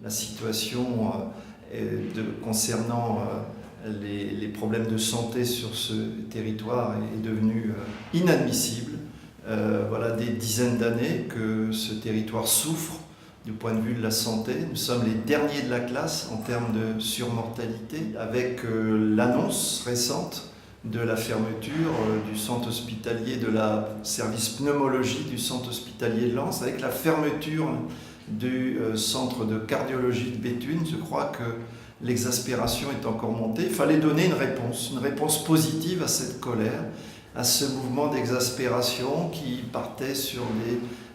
la situation concernant les problèmes de santé sur ce territoire est devenue inadmissible. Voilà des dizaines d'années que ce territoire souffre du point de vue de la santé. Nous sommes les derniers de la classe en termes de surmortalité, avec l'annonce récente de la fermeture du centre hospitalier de la service pneumologie du centre hospitalier de Lens, avec la fermeture du centre de cardiologie de Béthune. Je crois que l'exaspération est encore montée. Il fallait donner une réponse positive à cette colère, à ce mouvement d'exaspération qui partait sur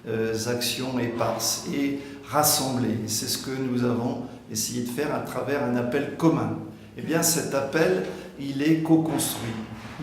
des actions éparses et rassemblées. C'est ce que nous avons essayé de faire à travers un appel commun. Eh bien, cet appel, il est co-construit.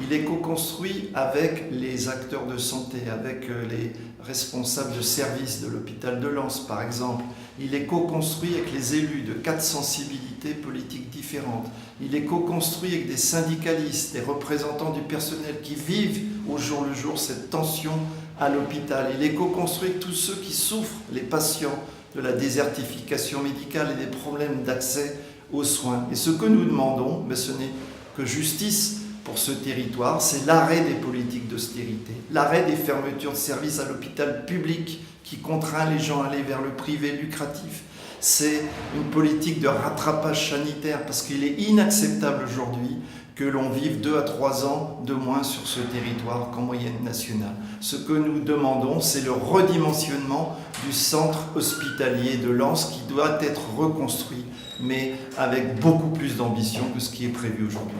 Il est co-construit avec les acteurs de santé, avec les responsables de services de l'hôpital de Lens, par exemple. Il est co-construit avec les élus de 4 sensibilités politiques différentes. Il est co-construit avec des syndicalistes, des représentants du personnel qui vivent au jour le jour cette tension à l'hôpital. Il est co-construit avec tous ceux qui souffrent, les patients, de la désertification médicale et des problèmes d'accès aux soins. Et ce que nous demandons, mais ce n'est que justice pour ce territoire, c'est l'arrêt des politiques d'austérité, l'arrêt des fermetures de services à l'hôpital public qui contraint les gens à aller vers le privé lucratif. C'est une politique de rattrapage sanitaire parce qu'il est inacceptable aujourd'hui que l'on vive 2 à 3 ans de moins sur ce territoire qu'en moyenne nationale. Ce que nous demandons, c'est le redimensionnement du centre hospitalier de Lens qui doit être reconstruit, mais avec beaucoup plus d'ambition que ce qui est prévu aujourd'hui.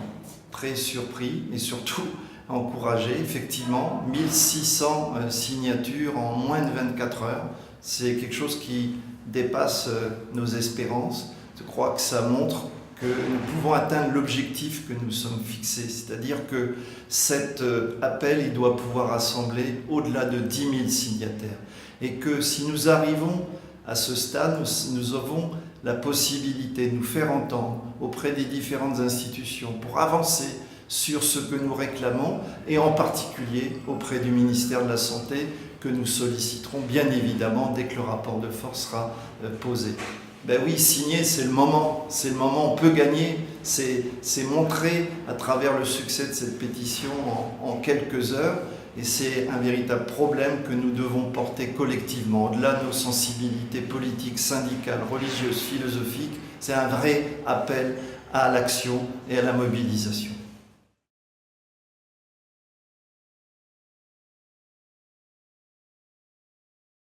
Très surpris et surtout encouragé, effectivement, 1600 signatures en moins de 24 heures, c'est quelque chose qui dépasse nos espérances. Je crois que ça montre que nous pouvons atteindre l'objectif que nous sommes fixés, c'est-à-dire que cet appel, il doit pouvoir rassembler au-delà de 10 000 signataires. Et que si nous arrivons à ce stade, nous avons la possibilité de nous faire entendre auprès des différentes institutions pour avancer sur ce que nous réclamons et en particulier auprès du ministère de la Santé que nous solliciterons bien évidemment dès que le rapport de force sera posé. Ben oui, signer, c'est le moment, on peut gagner, c'est montrer à travers le succès de cette pétition en quelques heures. Et c'est un véritable problème que nous devons porter collectivement, au-delà de nos sensibilités politiques, syndicales, religieuses, philosophiques. C'est un vrai appel à l'action et à la mobilisation.